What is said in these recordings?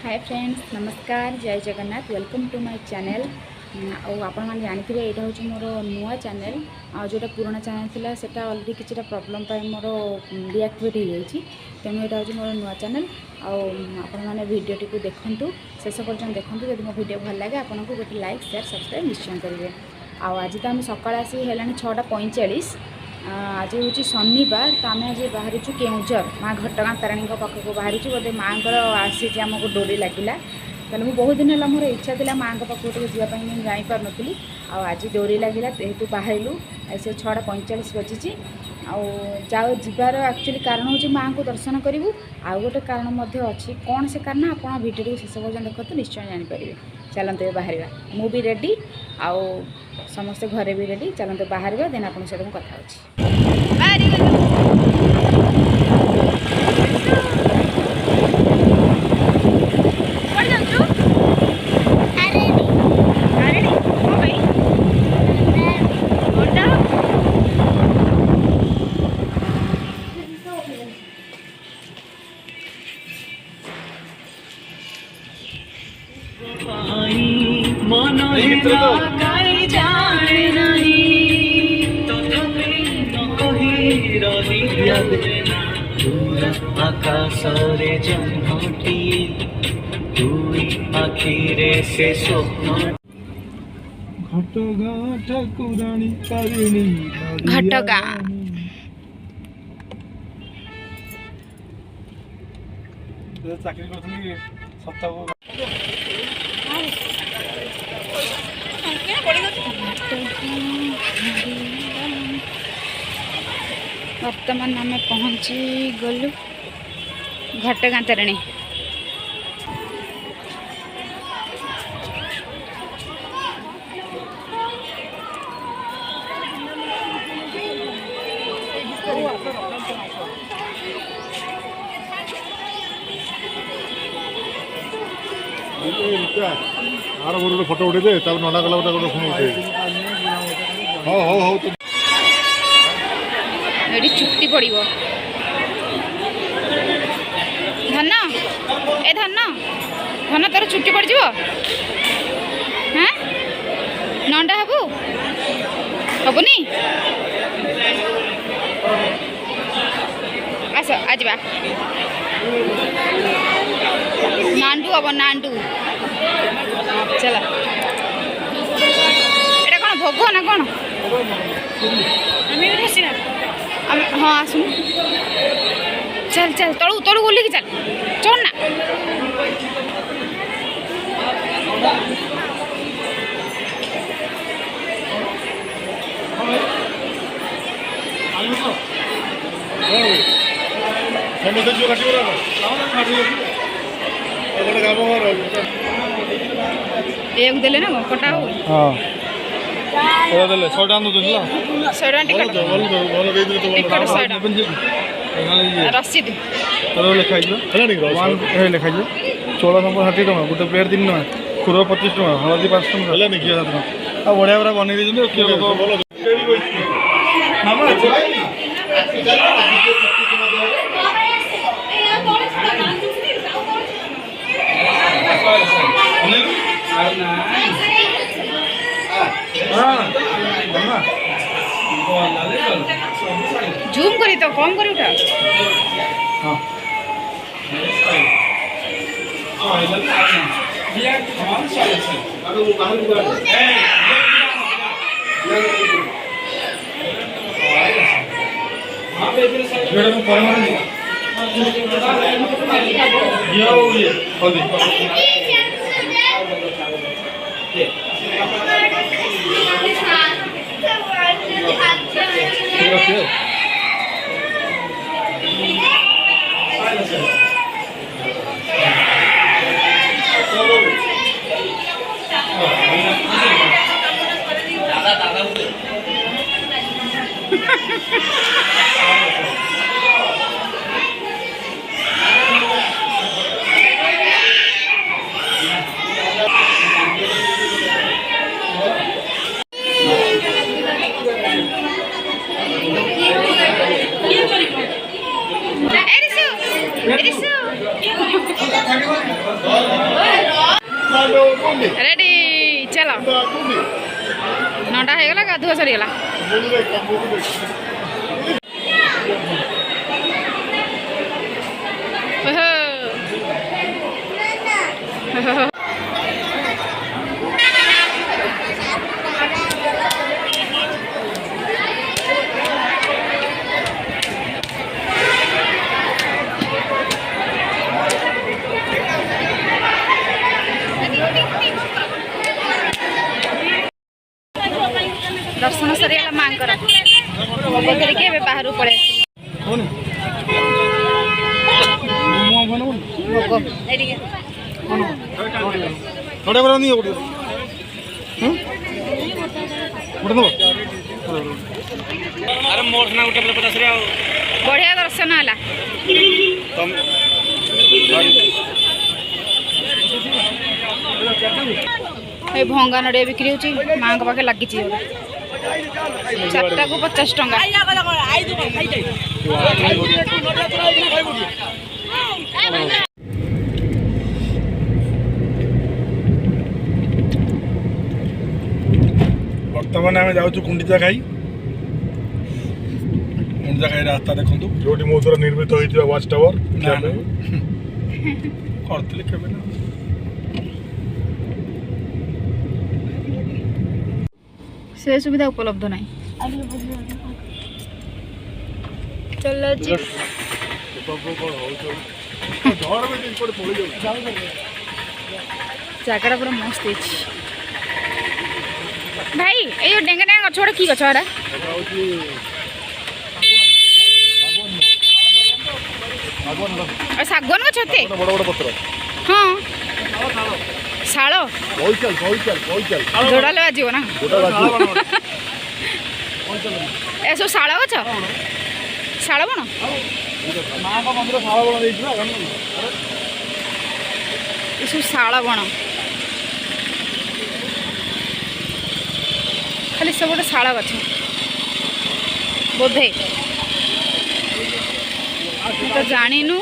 हाय friends नमस्कार जय Jagannath welcome to my channel. आपण मैंने जानते हैं यहाँ हूँ मोर नुआ चैनल जोटा पुराना चैनल थिला सेटा ऑलरेडी किसी प्रॉब्लम मोर डीएक्टिवेट हो जाइए तेणु यहाँ हूँ मोर नुआ चैनल आपण मैंने वीडियोटी को देखूँ शेष पर्यटन देखूँ जब मो वीडियो भल लगे आपको गोटे लाइक शेयर सब्सक्राइब निश्चय करेंगे। आज तो आम सका आसी है 6:45 आज हूँ शनिवार तो आम आज बाहर केउझर माँ घटगाँ तारिणी पाखक बाहर बोधे माँ आसी आमको डोरी लगिला तेल मुझे बहुत दिन है मोर इच्छा थी माँ पाखक जावाई जापर नी आज डोरी लगिला जेहेतु बाहरलु से 6:45 बजी जाओ जीवार एक्चुअली कारण हूँ माँ को दर्शन करूँ आउ गोटे कारण अच्छी कौन से कारण आप भिडियो शेष पर्यटन देखते निश्चय जानीपर। चलते बाहर मु भी रेडी आउ समस्ते घरे भी रेडी चलते बाहर देन आप सहित कथा आकाशरे जन्मटिए दुई आखिरे से स्वप्न घटगाँ ठाकुराणी तारिणी घटगाँ चाकरी करथली सप्ताह वर्तमान आम पहुँची गलु घटगाँ तारिणी। आर गोटे फोटो उठे दे तब नंदा गला गोटे फोन उठे हो हो हो तो एडी चुट्टी पड़िबो धन ए धन धन तोर चुट्टी पड़ जीवो हाँ नंदा हबु हबुनी आस आजबा नांडू हम नांडू चला एटा कौन भोग ना कौन हाँ आसुन चल चल तलू तलू बोलिकी चल चल ना एक देले ना कटा हो हां एरा देले 100 टाका दउला 100 टाका टिकट बोल दे दे तो टिकट 100 टाका रसीद तो लिखा है हला नहीं वन हे लिखा है 1660 टका गोटे प्लेट 3 टका खुरो 25 टका हळदी 5 टका हला नहीं किया था आ बढिया बढिया बने दे कियो बोल मामा जूम करी तो कम करी उठा हां रेडी चलो 9टा हो गला गाधुआ सरीगला दर्शन सरीगला माँ भोग करके बाहर पड़े बढ़िया दर्शन है भंगा नड़िया बिक्री होची माँ पाखे लगी 4टा को 50 टंका बर्तमान आम जाऊँ गुंडीचा खाई रास्ता देखु जो मो द्वारा निर्मित होता वाच टावर करते से सुविधा उपलब्ध नहीं चलो जगह पूरा मस्त है भाई ये जो डेंगा डेंगा गछ कि गछ शागवान गछ बड़ बड़ पत्र हाँ शाल जोड़ा बाजो ना ए सब शाल गछ शाल बण ये सब शाल बण खाली सब गोटे शाल गछ बोधे तो जानिनु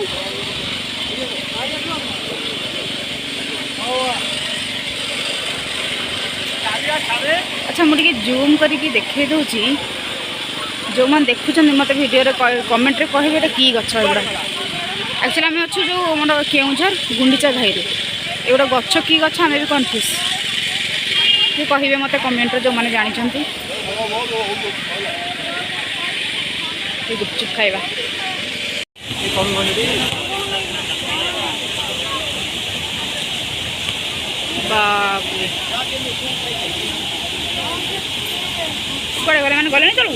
अच्छा मुझे जूम करके देखे दूची जो मैंने देखुं मत भिडियो कमेंट रे कहे कि गछ एगुड़ा एक्चुअली आम अच्छु जो मोर केउझर गुंडीचा घाई एगुड़ा गछ कि गछ आम भी कन्फ्यूज ये कहे मत कमेंट जो मैंने जानते गुपचुप खाइबा कड़े गले मैंने गले चलू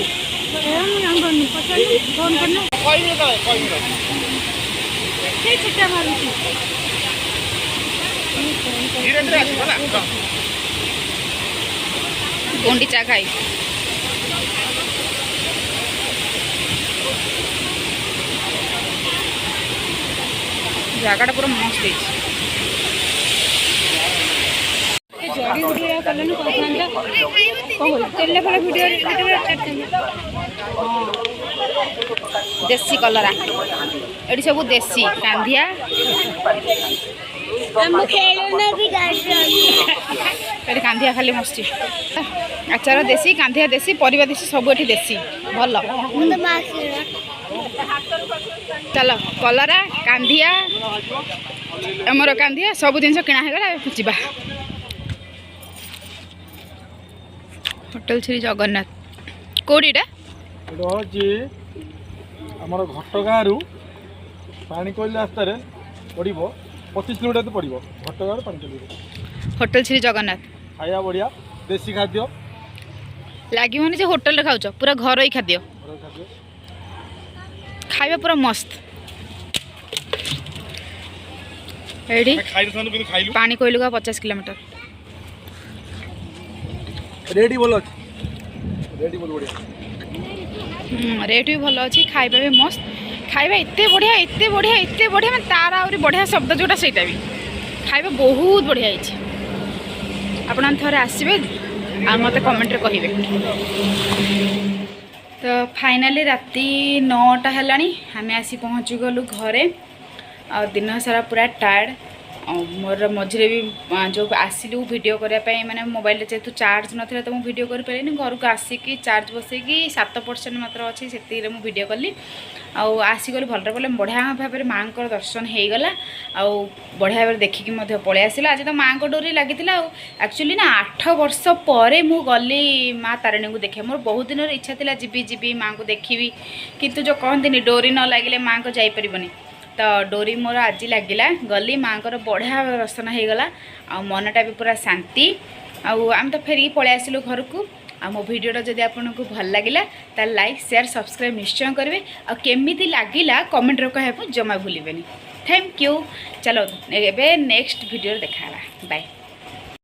गुंडीचा खाई जगह पूरा मस्त है जड़ी उड़ी कले तेल भले वीडियो देसी कलरा ये सब देसी कांधिया कांधिया खाली मस्ती आचार देसी कांधिया देसी परिवा देसी सब ये देसी भल चल कलरा कांधिया आमर कांधिया सब जिन किणा होगा जा होटल श्री जगन्नाथ कौड़ीटा आमर घटगाँ रु पाणीकोइल रास्तार पड़ो 25 किलोमीटर तो पड़ो घटगाँ पाणीकोइल होटल श्री जगन्नाथ खाया बढ़िया देसी खाद्य लगे जो होटल रे खाऊच पूरा घर ही खाद्य खाଇବା पूरा मस्त पानी कोइल का 50 किलोमीटर रेट भल अच्छे रेट बहुत बढ़िया रेट भी भल अच्छी खाଇବା भी मस्त खाଇବା एते बढ़िया मैं तार आउरी बढ़िया शब्द जोटा सेटा भी खाଇବା बहुत बढ़िया है आपण थोड़े आसबे आ मत कमेंट रे कहिबे। तो फाइनाली राति 9टा है आम आसी पहुँची गलु घरे और दिन सारा पूरा टायर्ड मोर मझे भी जो आसिलु वीडियो करने मैंने मोबाइल जेहतु चार्ज नाला तो मुझे वीडियो कर पारे घर को आसिकी चार्ज बसैकी 7% मात्र अच्छे से वीडियो कली आसिगली भलरे भले बढ़िया भाव में माँ को दर्शन हो गला बढ़िया भाव देखिकी पलि आसला आज तो माँ को डोरी लगी एक्चुअली ना 8 वर्ष पर मु गली माँ तारिणी को देखे मोर बहुत दिन इच्छा थी जीवी माँ को देखी किंतु जो कहते डोरी न लगे माँ को जापरबनी तो डोरी मोर आज लगिला गली माँ को बढ़िया दर्शन हो गला मनटा भी पूरा शांति आम तो फेरिक पलि आसिलु घर को मो वीडियोटा जदि आपको भल लगिला तार लाइक शेयर सब्सक्राइब निश्चय करेंगे और केमिति लगिला कमेंट कहूँ जमा भूलें। Thank you. चलो एबे नेक्स्ट वीडियो देखा बाय।